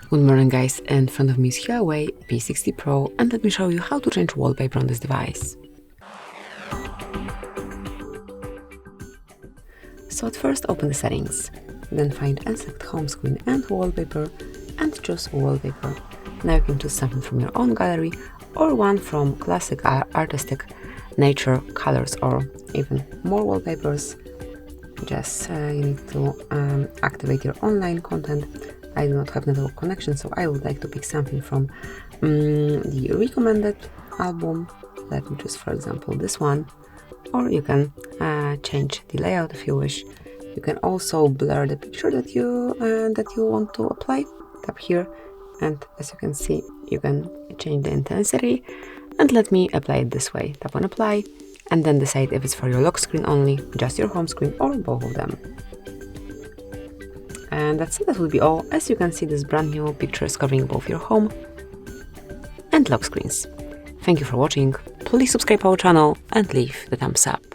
Good morning guys, in front of me is HUAWEI P60 Pro and let me show you how to change wallpaper on this device. So at first open the settings, then find and select home screen and wallpaper and choose wallpaper. Now you can choose something from your own gallery or one from classic artistic nature colors or even more wallpapers. Just you need to activate your online content. I do not have network connection, so I would like to pick something from the recommended album. Let me choose, for example, this one. Or you can change the layout if you wish. You can also blur the picture that you want to apply. Tap here, and as you can see, you can change the intensity. And let me apply it this way. Tap on apply, and then decide if it's for your lock screen only, just your home screen, or both of them. And that's it, that will be all. As you can see, this brand new picture is covering both your home and lock screens. Thank you for watching, please subscribe our channel and leave the thumbs up.